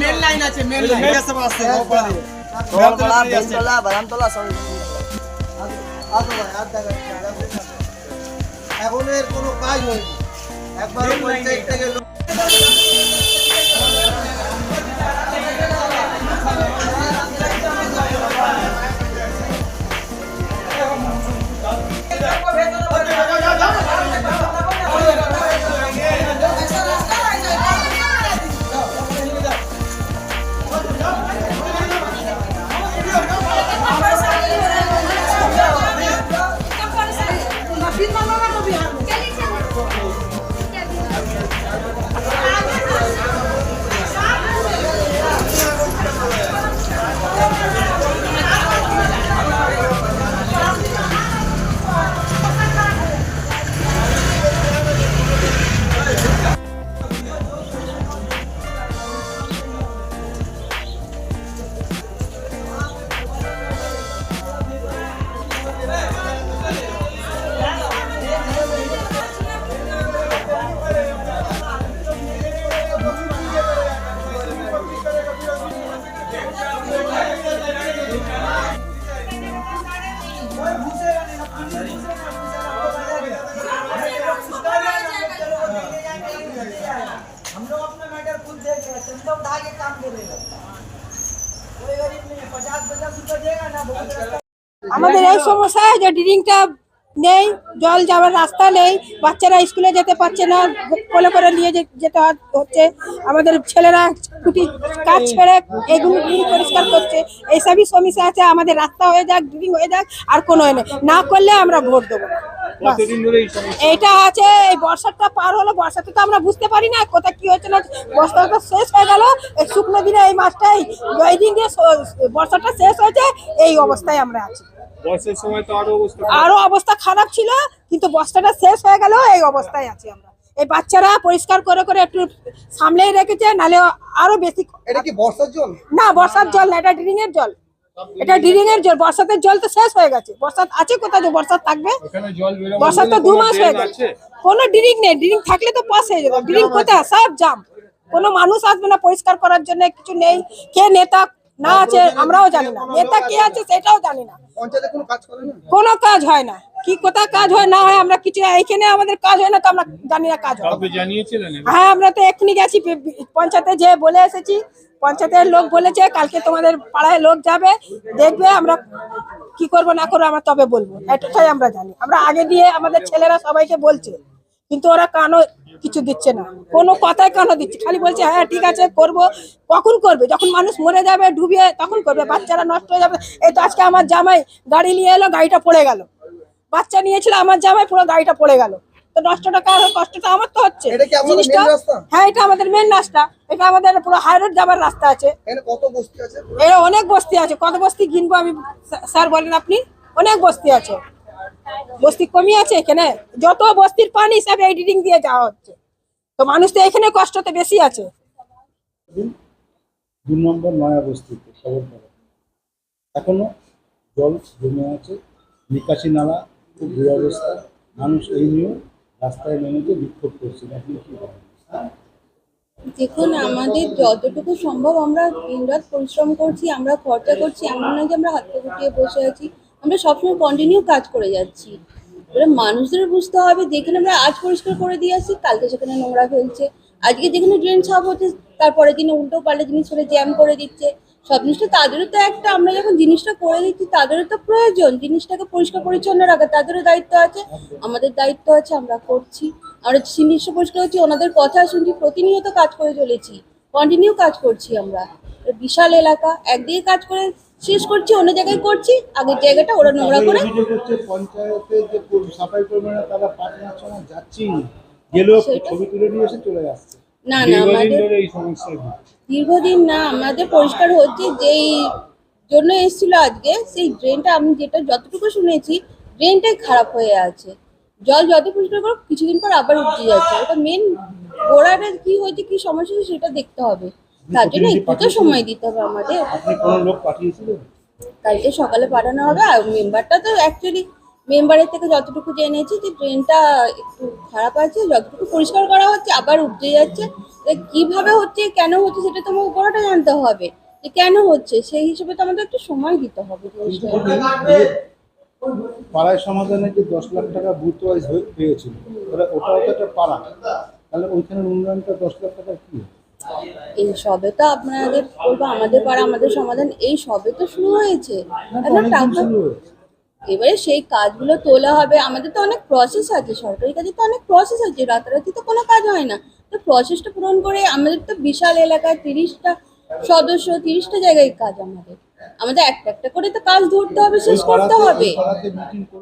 Mail line আছে, mail line আছে, বাদামতলা সব। এখন এর কোনো কাজ হয়নি, একবার পঞ্চায়েত থেকে हम लोग अपना मैटर खुद देख रहे हैं, चंदा उठा के काम कर रहे हैं। कोई गरीब नहीं है, 50-50 रुपए देगा ना। আমাদের এই সমস্যা যে ড্রিঙ্কটা নেই, জল যাওয়ার রাস্তা নেই, বাচ্চারা স্কুলে যেতে পারছে না, কোলে করে নিয়ে যেতে হচ্ছে। আমাদের ছেলেরা ছুটি কাজ ছেড়ে এগুলো পরিষ্কার করছে। এইসবই সমস্যা আছে। আমাদের রাস্তা হয়ে যাক, ড্রিঙ্ক হয়ে যাক, আর কোনো না করলে আমরা ভোট দেবো না। এইটা আছে, এই বর্ষাটা পার হলো, বর্ষাতে তো আমরা বুঝতে পারি না কোথায় কি হচ্ছে না। বর্ষাটা শেষ হয়ে গেল, এই শুকনো দিনে এই মাসটাই ওই দিন দিয়ে বর্ষাটা শেষ হয়েছে, এই অবস্থায় আমরা আছি। বর্ষার সময় তো আরো অবস্থা খারাপ ছিল, কিন্তু বর্ষাটা শেষ হয়ে গেল, এই অবস্থায় আছি আমরা। এই বাচ্চারা পরিষ্কার করে করে একটু সামলেই রেখেছে, নাহলে আরো বেশি। এটা কি বর্ষার জল? না, বর্ষার জল না, এটা ড্রিং এর জল। এটা ড্রিং এর জল। বর্ষাতে জল তো শেষ হয়ে গেছে। বর্ষা আছে কোথায় যে বর্ষা থাকবে? বর্ষা তো 2 মাস হয়ে গেছে, কোনো ড্রিং নেই। ড্রিং থাকলে তো পাস হয়ে যেত। ড্রিং কোথায়? সব জাম। কোনো মানুষ আসবে না পরিষ্কার করার জন্য, কিছু নেই। কে নেতা না আছে আমরাও জানি না, নেতা কে আছে সেটাও জানি না। পঞ্চায়েতে কোনো কাজ করে না, কোনো কাজ হয় না। কি কোথায় কাজ হয় না হয় আমরা কিছু, এইখানে আমাদের কাজ হয় না তো আমরা জানি না কাজ হয়। হ্যাঁ, আমরা তো এক্ষুনি গেছি পঞ্চায়েতে, যে বলে এসেছি। পঞ্চায়েতের লোক বলেছে কালকে তোমাদের পাড়ায় লোক যাবে, দেখবে আমরা কি করবো না করবো আমরা তবে বলবো। এটাই আমরা জানি। আমরা আগে দিয়ে আমাদের ছেলেরা সবাইকে বলছে, কিন্তু ওরা কানও কিছু দিচ্ছে না, কোনো কথায় কানও দিচ্ছে। খালি বলছে হ্যাঁ ঠিক আছে করবো। কখন করবে? যখন মানুষ মরে যাবে, ডুবিয়ে, তখন করবে। বাচ্চারা নষ্ট হয়ে যাবে। এই তো আজকে আমার জামাই গাড়ি নিয়ে এলো, গাড়িটা পড়ে গেল। বাচ্চা নিয়েছিল আমার জামাই, পুরো গাড়িটা পড়ে গেল। তো নষ্টটা কার? কষ্টটা আমার তো হচ্ছে জিনিসটা। হ্যাঁ, এটা আমাদের মেন রাস্তা। এটা আমাদের পুরো হাই রোড যাবার রাস্তা আছে। কত বস্তি আছে? এর অনেক বস্তি আছে। কত বস্তি গিনবো আমি, স্যার বলেন আপনি? অনেক বস্তি আছে। বস্তি কমই আছে এখানে? যত বস্তির পানি সব এই ড্রিং দিয়ে যাওয়া হচ্ছে। তো মানুষ তো এখানে কষ্টতে বেশি আছে। 2 নম্বর নয়া বস্তিতে এখনো জল জমে আছে, নিকাশি নালা খুব দুরবস্থা। মানুষ এই নিয়ে রাস্তায় নেমেছে, বিক্ষোভ করছে। দেখুন, আমাদের যতটুকু সম্ভব আমরা দিনরাত পরিশ্রম করছি, আমরা খরচা করছি। এমন নয় যে আমরা হাতে গুটিয়ে বসে আছি, আমরা সবসময় কন্টিনিউ কাজ করে যাচ্ছি। এবার মানুষদের বুঝতে হবে, যেখানে আমরা আজ পরিষ্কার করে দিয়ে আসছি, কালকে সেখানে নোংরা ফেলছে। আজকে যেখানে ড্রেন সাফ হচ্ছে, তারপরে দিনে উল্টো পাল্টা জিনিস করে জ্যাম করে দিচ্ছে। সব জিনিসটা তাদেরও তো একটা, আমরা যখন জিনিসটা করে দিচ্ছি তাদেরও তো প্রয়োজন জিনিসটাকে পরিষ্কার পরিচ্ছন্ন রাখা। তাদেরও দায়িত্ব আছে, আমাদের দায়িত্ব আছে, আমরা করছি। আমরা জিনিসটা পরিষ্কার করছি, ওনাদের কথা শুনছি, প্রতিনিয়ত কাজ করে চলেছি, কন্টিনিউ কাজ করছি। আমরা বিশাল এলাকা, একদিকে কাজ করে শেষ করছি, অন্য জায়গায় করছি, আগের জায়গাটা ওরা নোংরা করে। পঞ্চায়েতে যে সাফাই কর্মীরা তারা পাঠানোর সময় যাচ্ছি, গেলেও ছবি তুলে নিয়ে এসে চলে যাচ্ছে। না না, আমাদের দীর্ঘদিন না, আমাদের পরিষ্কার হচ্ছে। যেই জন্য এসেছিল আজকে, সেই ড্রেনটা আমি যেটা যতটুকু শুনেছি, ড্রেনটাই খারাপ হয়ে আছে। জল যত পরিষ্কার করো, কিছুদিন পর আবার উঠে যাচ্ছে। ওটা মেন গোড়াটা কি হয়েছে, কি সমস্যা হয়েছে সেটা দেখতে হবে। তার জন্য প্রতিনিধি একটু তো পাঠিয়েছিলেন? সময় দিতে হবে আমাদের। আপনি কোনো লোক পাঠিয়েছিলেন? কালকে সকালে পাঠানো হবে। আর মেম্বারটা তো অ্যাকচুয়ালি মেম্বারের থেকে যতটুকু জেনেছি যে ট্রেনটা একটু খারাপ আছে, যতটুকু পরিষ্কার করা হচ্ছে আবার উপড়ে যাচ্ছে। কিভাবে হচ্ছে, কেন হচ্ছে, সেটা তো আমাকে পুরোটা জানতে হবে যে কেন হচ্ছে। সেই হিসেবে তো আমাদের একটু সময় দিতে হবে কিন্তু জিনিসটা। বললেন যে পাড়ায় সমাধানে যে 10 লাখ টাকা বুথ ওয়াইজ পেয়েছিল, ওটাও তো একটা পাড়া, তাহলে ওইখানের উন্নয়নটা 10 লাখ টাকা কি? এই সবে তো আপনাদের বলবো, আমাদের পাড়া আমাদের সমাধান এই সবে তো শুরু হয়েছে। না, তো এখন অনেকদিন টাকা, শুরু হয়েছে। এবারে সেই কাজগুলো তোলা হবে। আমাদের তো অনেক প্রসেস আছে, সরকারি কাজে তো অনেক প্রসেস আছে, রাতারাতি তো কোনো কাজ হয় না। তো প্রসেসটা পূরণ করে, আমাদের তো বিশাল এলাকায় 30টা সদস্য, 30টা জায়গায় কাজ। আমাদের আমাদের একটা একটা করে তো কাজ ধরতে হবে, শেষ করতে হবে। ওই পাড়াতে মিটিং করে